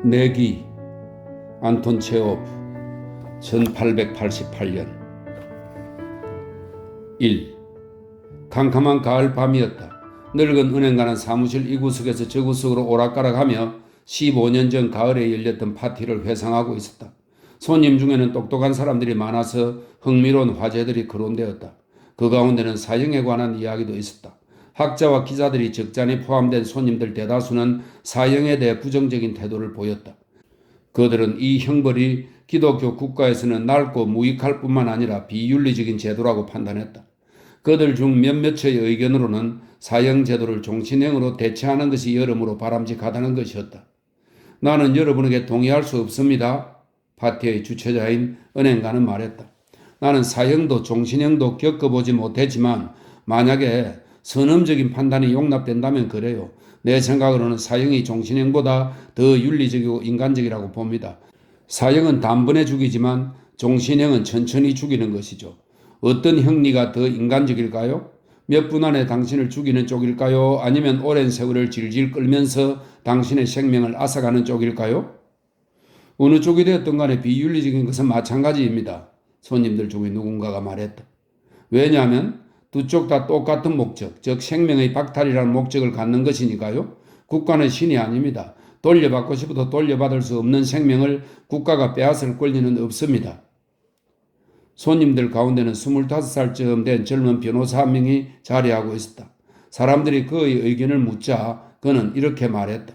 내기 안톤 체호프 1888년 1. 캄캄한 가을 밤이었다. 늙은 은행가는 사무실 이 구석에서 저 구석으로 오락가락하며 15년 전 가을에 열렸던 파티를 회상하고 있었다. 손님 중에는 똑똑한 사람들이 많아서 흥미로운 화제들이 거론되었다. 그 가운데는 사형에 관한 이야기도 있었다. 학자와 기자들이 적잖이 포함된 손님들 대다수는 사형에 대해 부정적인 태도를 보였다. 그들은 이 형벌이 기독교 국가에서는 낡고 무익할 뿐만 아니라 비윤리적인 제도라고 판단했다. 그들 중 몇몇의 의견으로는 사형 제도를 종신형으로 대체하는 것이 여러모로 바람직하다는 것이었다. 나는 여러분에게 동의할 수 없습니다. 파티의 주최자인 은행가는 말했다. 나는 사형도 종신형도 겪어보지 못했지만 만약에 선험적인 판단이 용납된다면 그래요. 내 생각으로는 사형이 종신형보다 더 윤리적이고 인간적이라고 봅니다. 사형은 단번에 죽이지만 종신형은 천천히 죽이는 것이죠. 어떤 형리가 더 인간적일까요? 몇 분 안에 당신을 죽이는 쪽일까요? 아니면 오랜 세월을 질질 끌면서 당신의 생명을 앗아가는 쪽일까요? 어느 쪽이 되었든 간에 비윤리적인 것은 마찬가지입니다. 손님들 중에 누군가가 말했다. 왜냐하면 두 쪽 다 똑같은 목적, 즉 생명의 박탈이라는 목적을 갖는 것이니까요. 국가는 신이 아닙니다. 돌려받고 싶어도 돌려받을 수 없는 생명을 국가가 빼앗을 권리는 없습니다. 손님들 가운데는 25살쯤 된 젊은 변호사 한 명이 자리하고 있었다. 사람들이 그의 의견을 묻자 그는 이렇게 말했다.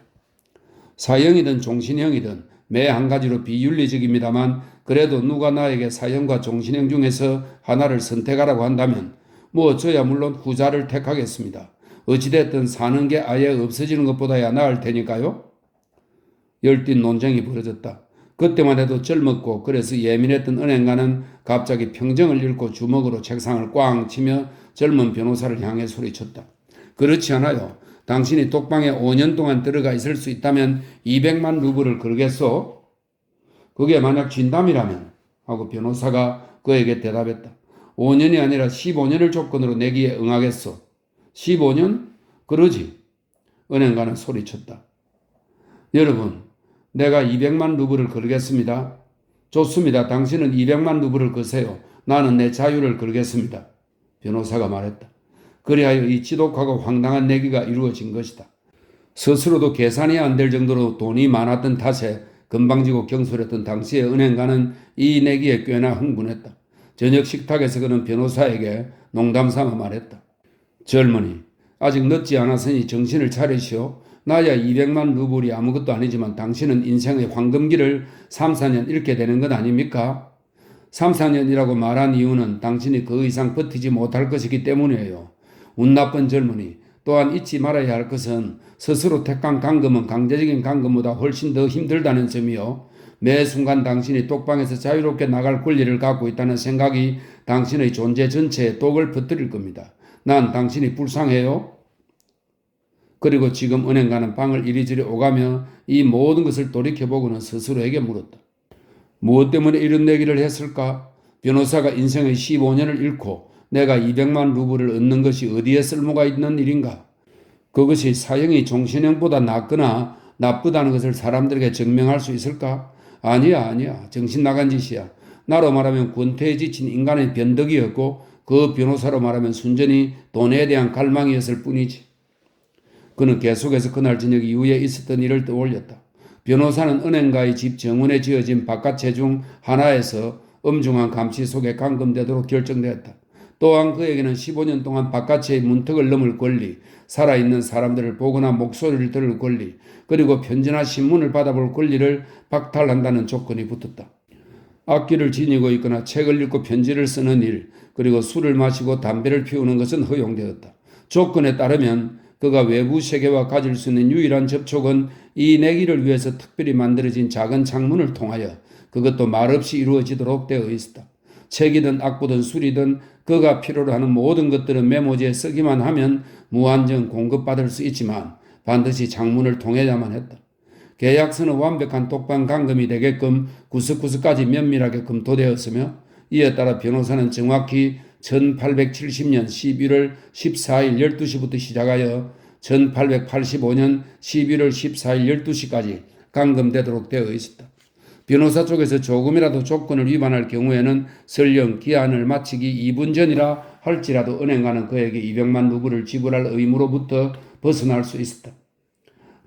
사형이든 종신형이든 매 한 가지로 비윤리적입니다만 그래도 누가 나에게 사형과 종신형 중에서 하나를 선택하라고 한다면 저야 물론 후자를 택하겠습니다. 어찌됐든 사는 게 아예 없어지는 것보다야 나을 테니까요. 열띤 논쟁이 벌어졌다. 그때만 해도 젊었고 그래서 예민했던 은행가는 갑자기 평정을 잃고 주먹으로 책상을 꽝 치며 젊은 변호사를 향해 소리쳤다. 그렇지 않아요. 당신이 독방에 5년 동안 들어가 있을 수 있다면 200만 루블을 걸겠소? 그게 만약 진담이라면? 하고 변호사가 그에게 대답했다. 5년이 아니라 15년을 조건으로 내기에 응하겠소. 15년? 그러지. 은행가는 소리쳤다. 여러분, 내가 200만 루블을 걸겠습니다. 좋습니다. 당신은 200만 루블을 거세요. 나는 내 자유를 걸겠습니다. 변호사가 말했다. 그리하여 이 지독하고 황당한 내기가 이루어진 것이다. 스스로도 계산이 안 될 정도로 돈이 많았던 탓에 건방지고 경솔했던 당시의 은행가는 이 내기에 꽤나 흥분했다. 저녁 식탁에서 그는 변호사에게 농담삼아 말했다. 젊은이, 아직 늦지 않았으니 정신을 차리시오. 나야 200만 루블이 아무것도 아니지만 당신은 인생의 황금기를 3, 4년 잃게 되는 것 아닙니까? 3, 4년이라고 말한 이유는 당신이 그 이상 버티지 못할 것이기 때문이에요. 운 나쁜 젊은이, 또한 잊지 말아야 할 것은 스스로 택한 강금은 강제적인 강금보다 훨씬 더 힘들다는 점이요. 매 순간 당신이 독방에서 자유롭게 나갈 권리를 갖고 있다는 생각이 당신의 존재 전체에 독을 퍼뜨릴 겁니다. 난 당신이 불쌍해요. 그리고 지금 은행가는 방을 이리저리 오가며 이 모든 것을 돌이켜보고는 스스로에게 물었다. 무엇 때문에 이런 내기를 했을까? 변호사가 인생의 15년을 잃고 내가 200만 루블을 얻는 것이 어디에 쓸모가 있는 일인가? 그것이 사형이 종신형보다 낫거나 나쁘다는 것을 사람들에게 증명할 수 있을까? 아니야. 정신 나간 짓이야. 나로 말하면 권태에 지친 인간의 변덕이었고 그 변호사로 말하면 순전히 돈에 대한 갈망이었을 뿐이지. 그는 계속해서 그날 저녁 이후에 있었던 일을 떠올렸다. 변호사는 은행가의 집 정원에 지어진 바깥채 중 하나에서 엄중한 감시 속에 감금되도록 결정되었다. 또한 그에게는 15년 동안 바깥채의 문턱을 넘을 권리, 살아있는 사람들을 보거나 목소리를 들을 권리, 그리고 편지나 신문을 받아볼 권리를 박탈한다는 조건이 붙었다. 악기를 지니고 있거나 책을 읽고 편지를 쓰는 일, 그리고 술을 마시고 담배를 피우는 것은 허용되었다. 조건에 따르면 그가 외부 세계와 가질 수 있는 유일한 접촉은 이 내기를 위해서 특별히 만들어진 작은 창문을 통하여 그것도 말없이 이루어지도록 되어 있었다. 책이든 악보든 술이든 그가 필요로 하는 모든 것들은 메모지에 쓰기만 하면 무한정 공급받을 수 있지만 반드시 창문을 통해야만 했다. 계약서는 완벽한 독방 감금이 되게끔 구석구석까지 면밀하게 검토되었으며 이에 따라 변호사는 정확히 1870년 11월 14일 12시부터 시작하여 1885년 11월 14일 12시까지 감금되도록 되어 있었다. 변호사 쪽에서 조금이라도 조건을 위반할 경우에는 설령 기한을 마치기 2분 전이라 할지라도 은행가는 그에게 200만 루블을 지불할 의무로부터 벗어날 수 있었다.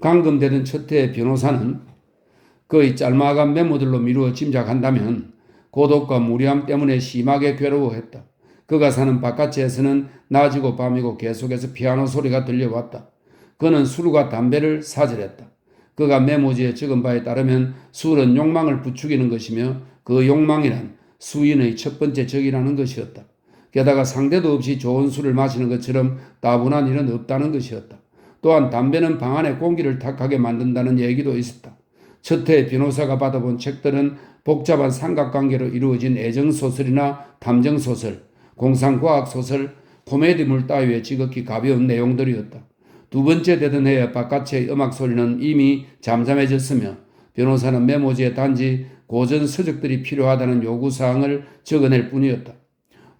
감금되던 첫 해의 변호사는 그의 짤막한 메모들로 미루어 짐작한다면 고독과 무리함 때문에 심하게 괴로워했다. 그가 사는 바깥에서는 낮이고 밤이고 계속해서 피아노 소리가 들려왔다. 그는 술과 담배를 사절했다. 그가 메모지에 적은 바에 따르면 술은 욕망을 부추기는 것이며 그 욕망이란 수인의 첫 번째 적이라는 것이었다. 게다가 상대도 없이 좋은 술을 마시는 것처럼 따분한 일은 없다는 것이었다. 또한 담배는 방 안에 공기를 탁하게 만든다는 얘기도 있었다. 첫 해 변호사가 받아본 책들은 복잡한 삼각관계로 이루어진 애정소설이나 탐정소설, 공상과학소설, 코미디물 따위의 지극히 가벼운 내용들이었다. 두 번째 되던 해에 바깥의 음악 소리는 이미 잠잠해졌으며 변호사는 메모지에 단지 고전 서적들이 필요하다는 요구사항을 적어낼 뿐이었다.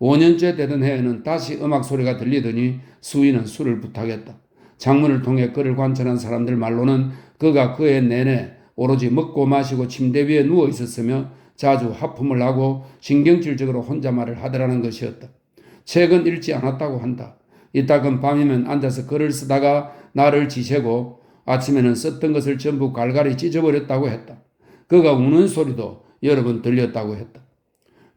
5년째 되던 해에는 다시 음악 소리가 들리더니 수인은 술을 부탁했다. 창문을 통해 그를 관찰한 사람들 말로는 그가 그 해 내내 오로지 먹고 마시고 침대 위에 누워 있었으며 자주 하품을 하고 신경질적으로 혼잣말을 하더라는 것이었다. 책은 읽지 않았다고 한다. 이따금 밤이면 앉아서 글을 쓰다가 날을 지새고 아침에는 썼던 것을 전부 갈갈이 찢어버렸다고 했다. 그가 우는 소리도 여러 번 들렸다고 했다.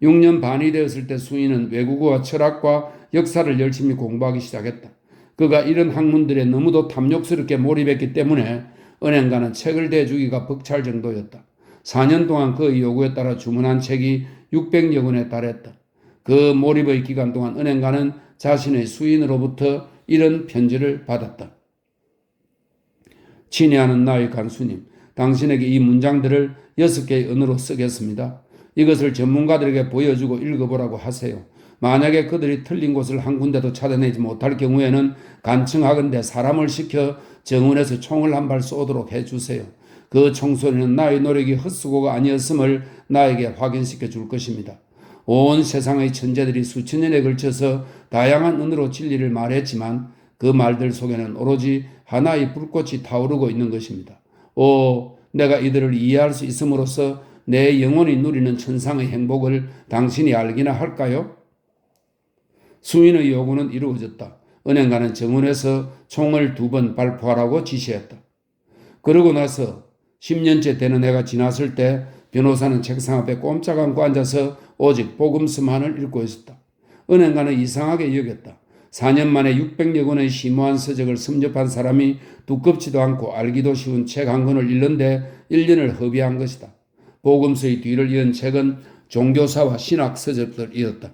6년 반이 되었을 때 수인은 외국어와 철학과 역사를 열심히 공부하기 시작했다. 그가 이런 학문들에 너무도 탐욕스럽게 몰입했기 때문에 은행가는 책을 대주기가 벅찰 정도였다. 4년 동안 그의 요구에 따라 주문한 책이 600여 권에 달했다. 그 몰입의 기간 동안 은행가는 자신의 수인으로부터 이런 편지를 받았다. 친애하는 나의 간수님, 당신에게 이 문장들을 6개의 언어로 쓰겠습니다. 이것을 전문가들에게 보여주고 읽어보라고 하세요. 만약에 그들이 틀린 곳을 한 군데도 찾아내지 못할 경우에는 간청하건대 사람을 시켜 정원에서 총을 한 발 쏘도록 해주세요. 그 총소리는 나의 노력이 헛수고가 아니었음을 나에게 확인시켜 줄 것입니다. 온 세상의 천재들이 수천 년에 걸쳐서 다양한 언어로 진리를 말했지만 그 말들 속에는 오로지 하나의 불꽃이 타오르고 있는 것입니다. 내가 이들을 이해할 수 있음으로써 내 영혼이 누리는 천상의 행복을 당신이 알기나 할까요? 수인의 요구는 이루어졌다. 은행가는 정원에서 총을 2번 발포하라고 지시했다. 그러고 나서 10년째 되는 해가 지났을 때 변호사는 책상 앞에 꼼짝 않고 앉아서 오직 복음서만을 읽고 있었다. 은행가는 이상하게 여겼다. 4년 만에 600여 권의 심오한 서적을 섭렵한 사람이 두껍지도 않고 알기도 쉬운 책 한 권을 읽는데 1년을 허비한 것이다. 복음서의 뒤를 이은 책은 종교사와 신학 서적들이었다.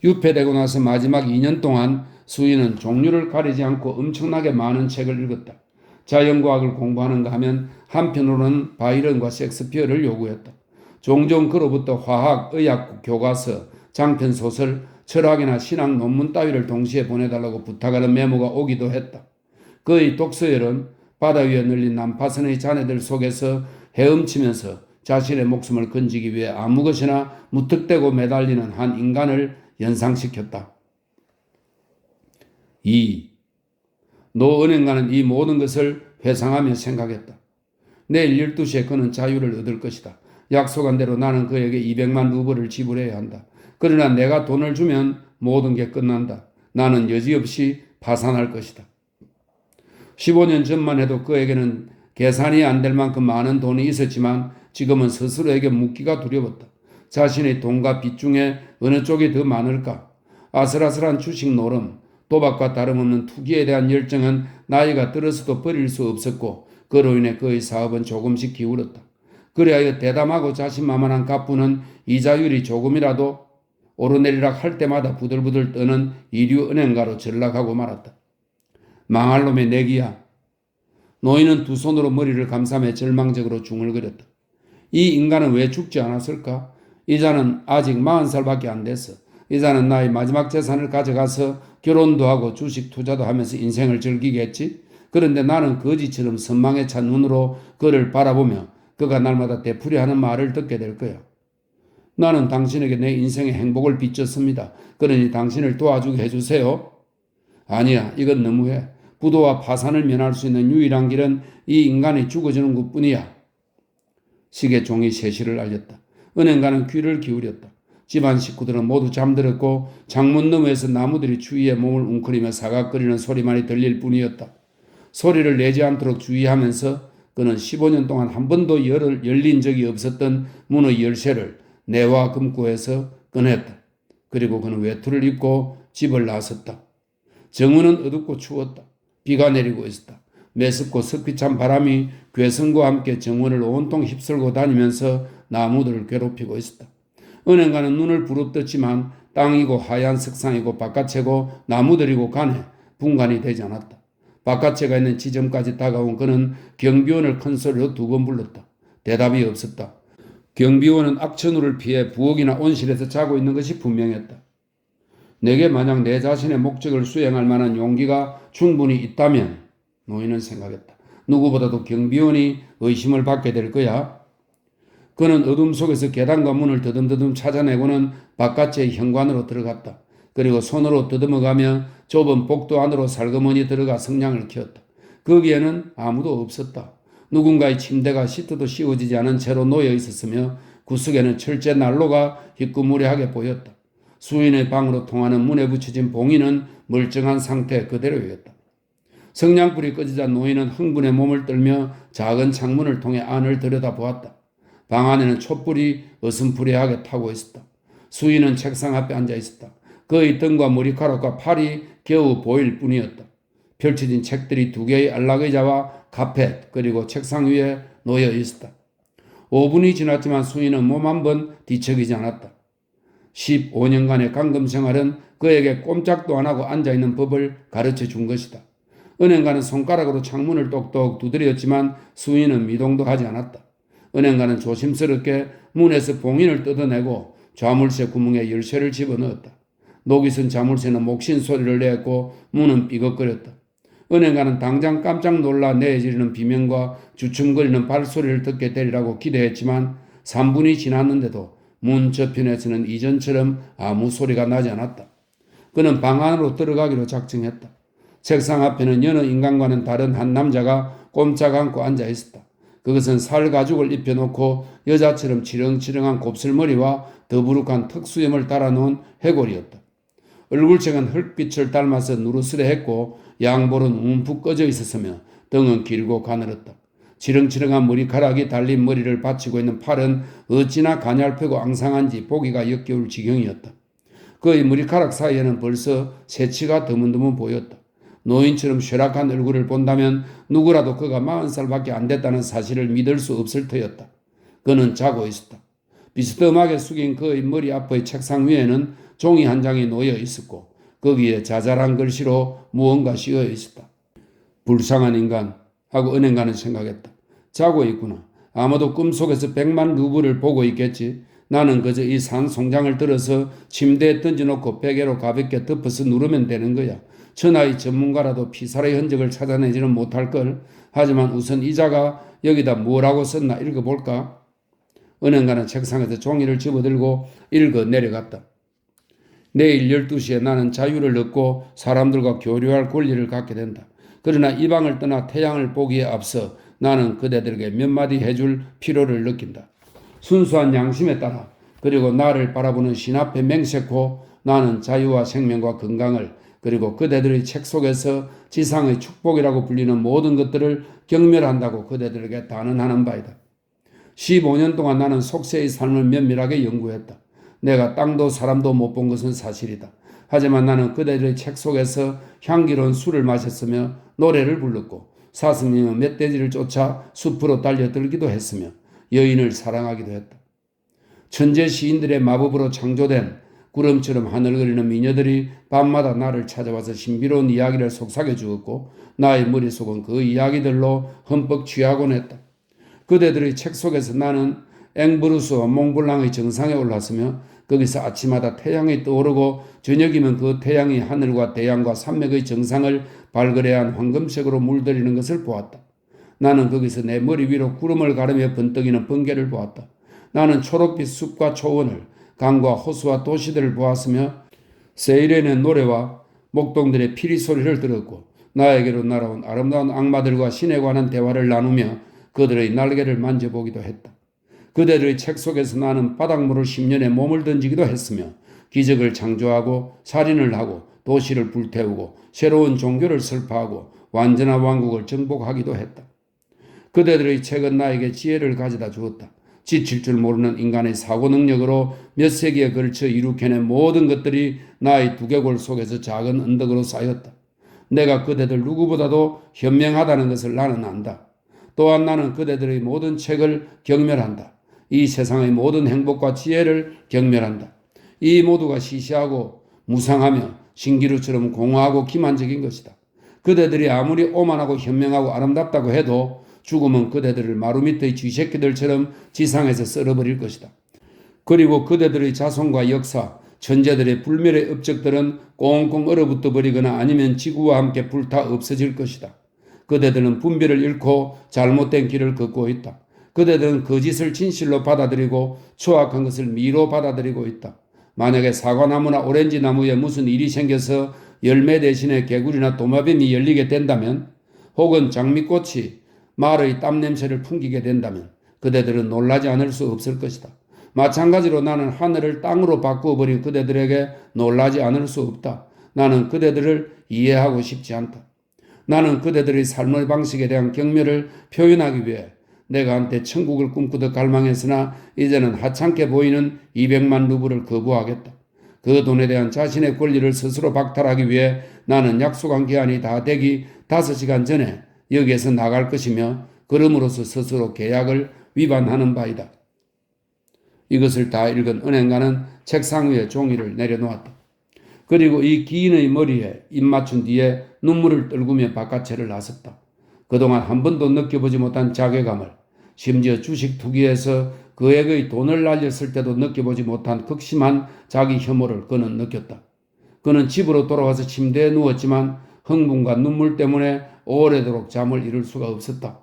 유폐되고 나서 마지막 2년 동안 수인은 종류를 가리지 않고 엄청나게 많은 책을 읽었다. 자연과학을 공부하는가 하면 한편으로는 바이런과 셰익스피어를 요구했다. 종종 그로부터 화학, 의학 교과서, 장편소설, 철학이나 신학 논문 따위를 동시에 보내달라고 부탁하는 메모가 오기도 했다. 그의 독서열은 바다 위에 널린 난파선의 잔해들 속에서 헤엄치면서 자신의 목숨을 건지기 위해 아무 것이나 무턱대고 매달리는 한 인간을 연상시켰다. 2. 노 은행가는 이 모든 것을 회상하며 생각했다. 내일 12시에 그는 자유를 얻을 것이다. 약속한 대로 나는 그에게 200만 루블을 지불해야 한다. 그러나 내가 돈을 주면 모든 게 끝난다. 나는 여지없이 파산할 것이다. 15년 전만 해도 그에게는 계산이 안 될 만큼 많은 돈이 있었지만 지금은 스스로에게 묻기가 두려웠다. 자신의 돈과 빚 중에 어느 쪽이 더 많을까? 아슬아슬한 주식 노름, 도박과 다름없는 투기에 대한 열정은 나이가 들어서도 버릴 수 없었고 그로 인해 그의 사업은 조금씩 기울었다. 그리하여 대담하고 자신만만한 갑부는 이자율이 조금이라도 오르내리락 할 때마다 부들부들 떠는 이류 은행가로 전락하고 말았다. 망할 놈의 내기야. 노인은 두 손으로 머리를 감싸며 절망적으로 중얼거렸다. 이 인간은 왜 죽지 않았을까? 이자는 아직 40살밖에 안 됐어. 이자는 나의 마지막 재산을 가져가서 결혼도 하고 주식 투자도 하면서 인생을 즐기겠지? 그런데 나는 거지처럼 선망에 찬 눈으로 그를 바라보며 그가 날마다 되풀이하는 말을 듣게 될 거야. 나는 당신에게 내 인생의 행복을 빚졌습니다. 그러니 당신을 도와주게 해주세요. 아니야, 이건 너무해. 부도와 파산을 면할 수 있는 유일한 길은 이 인간이 죽어지는 것뿐이야. 시계 종이 3시를 알렸다. 은행가는 귀를 기울였다. 집안 식구들은 모두 잠들었고 창문 너머에서 나무들이 추위에 몸을 웅크리며 사각거리는 소리만이 들릴 뿐이었다. 소리를 내지 않도록 주의하면서 그는 15년 동안 한 번도 열린 적이 없었던 문의 열쇠를 내와 금고에서 꺼냈다. 그리고 그는 외투를 입고 집을 나섰다. 정원은 어둡고 추웠다. 비가 내리고 있었다. 매섭고 습기찬 바람이 괴성과 함께 정원을 온통 휩쓸고 다니면서 나무들을 괴롭히고 있었다. 은행가는 눈을 부릅떴지만 땅이고 하얀 석상이고 바깥채고 나무들이고 간에 분간이 되지 않았다. 바깥채가 있는 지점까지 다가온 그는 경비원을 큰 소리로 2번 불렀다. 대답이 없었다. 경비원은 악천후를 피해 부엌이나 온실에서 자고 있는 것이 분명했다. 내게 만약 내 자신의 목적을 수행할 만한 용기가 충분히 있다면, 노인은 생각했다. 누구보다도 경비원이 의심을 받게 될 거야. 그는 어둠 속에서 계단과 문을 더듬더듬 찾아내고는 바깥의 현관으로 들어갔다. 그리고 손으로 더듬어가며 좁은 복도 안으로 살그머니 들어가 성냥을 켰다. 거기에는 아무도 없었다. 누군가의 침대가 시트도 씌워지지 않은 채로 놓여 있었으며 구석에는 철제 난로가 희끄무레하게 보였다. 수인의 방으로 통하는 문에 붙여진 봉인은 멀쩡한 상태 그대로였다. 성냥불이 꺼지자 노인은 흥분에 몸을 떨며 작은 창문을 통해 안을 들여다보았다. 방 안에는 촛불이 어슴푸레하게 타고 있었다. 수인은 책상 앞에 앉아 있었다. 그의 등과 머리카락과 팔이 겨우 보일 뿐이었다. 펼쳐진 책들이 2개의 안락의자와 카펫 그리고 책상 위에 놓여 있었다. 5분이 지났지만 수인은 몸 한 번 뒤척이지 않았다. 15년간의 감금 생활은 그에게 꼼짝도 안 하고 앉아있는 법을 가르쳐 준 것이다. 은행가는 손가락으로 창문을 똑똑 두드렸지만 수인은 미동도 하지 않았다. 은행가는 조심스럽게 문에서 봉인을 뜯어내고 자물쇠 구멍에 열쇠를 집어넣었다. 녹이 쓴 자물쇠는 목신 소리를 냈고 문은 삐걱거렸다. 은행가는 당장 깜짝 놀라 내지르는 비명과 주춤거리는 발소리를 듣게 되리라고 기대했지만 3분이 지났는데도 문 저편에서는 이전처럼 아무 소리가 나지 않았다. 그는 방 안으로 들어가기로 작정했다. 책상 앞에는 여느 인간과는 다른 한 남자가 꼼짝 않고 앉아 있었다. 그것은 살 가죽을 입혀놓고 여자처럼 치렁치렁한 곱슬머리와 더부룩한 턱수염을 따라놓은 해골이었다. 얼굴색은 흙빛을 닮아서 누르스레했고 양볼은 움푹 꺼져 있었으며 등은 길고 가늘었다. 치렁치렁한 머리카락이 달린 머리를 받치고 있는 팔은 어찌나 가냘프고 앙상한지 보기가 역겨울 지경이었다. 그의 머리카락 사이에는 벌써 새치가 드문드문 보였다. 노인처럼 쇠락한 얼굴을 본다면 누구라도 그가 40살밖에 안 됐다는 사실을 믿을 수 없을 터였다. 그는 자고 있었다. 비스듬하게 숙인 그의 머리 앞의 책상 위에는 종이 한 장이 놓여 있었고 거기에 자잘한 글씨로 무언가 씌어 있었다. 불쌍한 인간 하고 은행가는 생각했다. 자고 있구나. 아마도 꿈속에서 100만 루블을 보고 있겠지. 나는 그저 이 산송장을 들어서 침대에 던져놓고 베개로 가볍게 덮어서 누르면 되는 거야. 천하의 전문가라도 피살의 흔적을 찾아내지는 못할걸. 하지만 우선 이자가 여기다 뭐라고 썼나 읽어볼까? 은행가는 책상에서 종이를 집어들고 읽어 내려갔다. 내일 12시에 나는 자유를 얻고 사람들과 교류할 권리를 갖게 된다. 그러나 이 방을 떠나 태양을 보기에 앞서 나는 그대들에게 몇 마디 해줄 필요를 느낀다. 순수한 양심에 따라 그리고 나를 바라보는 신 앞에 맹세코 나는 자유와 생명과 건강을 그리고 그대들의 책 속에서 지상의 축복이라고 불리는 모든 것들을 경멸한다고 그대들에게 단언하는 바이다. 15년 동안 나는 속세의 삶을 면밀하게 연구했다. 내가 땅도 사람도 못 본 것은 사실이다. 하지만 나는 그대들의 책 속에서 향기로운 술을 마셨으며 노래를 불렀고 사슴이며 멧돼지를 쫓아 숲으로 달려들기도 했으며 여인을 사랑하기도 했다. 천재 시인들의 마법으로 창조된 구름처럼 하늘거리는 미녀들이 밤마다 나를 찾아와서 신비로운 이야기를 속삭여 주었고 나의 머릿속은 그 이야기들로 흠뻑 취하곤 했다. 그대들의 책 속에서 나는 앵브루스와 몽블랑의 정상에 올랐으며 거기서 아침마다 태양이 떠오르고 저녁이면 그 태양이 하늘과 대양과 산맥의 정상을 발그레한 황금색으로 물들이는 것을 보았다. 나는 거기서 내 머리 위로 구름을 가르며 번뜩이는 번개를 보았다. 나는 초록빛 숲과 초원을 강과 호수와 도시들을 보았으며 세이렌의 노래와 목동들의 피리 소리를 들었고 나에게로 날아온 아름다운 악마들과 신에 관한 대화를 나누며 그들의 날개를 만져보기도 했다. 그대들의 책 속에서 나는 바닷물을 10년에 몸을 던지기도 했으며 기적을 창조하고 살인을 하고 도시를 불태우고 새로운 종교를 설파하고 완전한 왕국을 정복하기도 했다. 그대들의 책은 나에게 지혜를 가져다 주었다. 지칠 줄 모르는 인간의 사고 능력으로 몇 세기에 걸쳐 이룩해낸 모든 것들이 나의 두개골 속에서 작은 언덕으로 쌓였다. 내가 그대들 누구보다도 현명하다는 것을 나는 안다. 또한 나는 그대들의 모든 책을 경멸한다. 이 세상의 모든 행복과 지혜를 경멸한다. 이 모두가 시시하고 무상하며 신기루처럼 공허하고 기만적인 것이다. 그대들이 아무리 오만하고 현명하고 아름답다고 해도 죽음은 그대들을 마루 밑의 쥐새끼들처럼 지상에서 썰어버릴 것이다. 그리고 그대들의 자손과 역사, 천재들의 불멸의 업적들은 꽁꽁 얼어붙어 버리거나 아니면 지구와 함께 불타 없어질 것이다. 그대들은 분별을 잃고 잘못된 길을 걷고 있다. 그대들은 거짓을 진실로 받아들이고 추악한 것을 미로 받아들이고 있다. 만약에 사과나무나 오렌지 나무에 무슨 일이 생겨서 열매 대신에 개구리나 도마뱀이 열리게 된다면, 혹은 장미꽃이 말의 땀 냄새를 풍기게 된다면 그대들은 놀라지 않을 수 없을 것이다. 마찬가지로 나는 하늘을 땅으로 바꾸어버린 그대들에게 놀라지 않을 수 없다. 나는 그대들을 이해하고 싶지 않다. 나는 그대들의 삶의 방식에 대한 경멸을 표현하기 위해 내가 한때 천국을 꿈꾸듯 갈망했으나 이제는 하찮게 보이는 200만 루블을 거부하겠다. 그 돈에 대한 자신의 권리를 스스로 박탈하기 위해 나는 약속한 기한이 다 되기 5시간 전에 여기에서 나갈 것이며 그럼으로써 스스로 계약을 위반하는 바이다. 이것을 다 읽은 은행가는 책상 위에 종이를 내려놓았다. 그리고 이 기인의 머리에 입 맞춘 뒤에 눈물을 떨구며 바깥채를 나섰다. 그동안 한 번도 느껴보지 못한 자괴감을, 심지어 주식 투기에서 그에게 돈을 날렸을 때도 느껴보지 못한 극심한 자기 혐오를 그는 느꼈다. 그는 집으로 돌아와서 침대에 누웠지만 흥분과 눈물 때문에 오래도록 잠을 이룰 수가 없었다.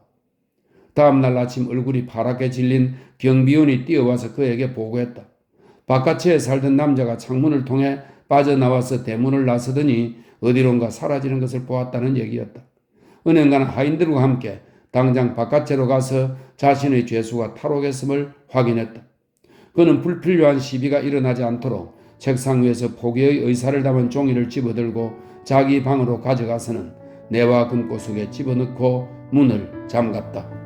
다음날 아침 얼굴이 파랗게 질린 경비원이 뛰어와서 그에게 보고했다. 바깥에 살던 남자가 창문을 통해 빠져나와서 대문을 나서더니 어디론가 사라지는 것을 보았다는 얘기였다. 은행가는 하인들과 함께 당장 바깥으로 가서 자신의 죄수가 탈옥했음을 확인했다. 그는 불필요한 시비가 일어나지 않도록 책상 위에서 포기의 의사를 담은 종이를 집어들고 자기 방으로 가져가서는 내와 금고 속에 집어넣고 문을 잠갔다.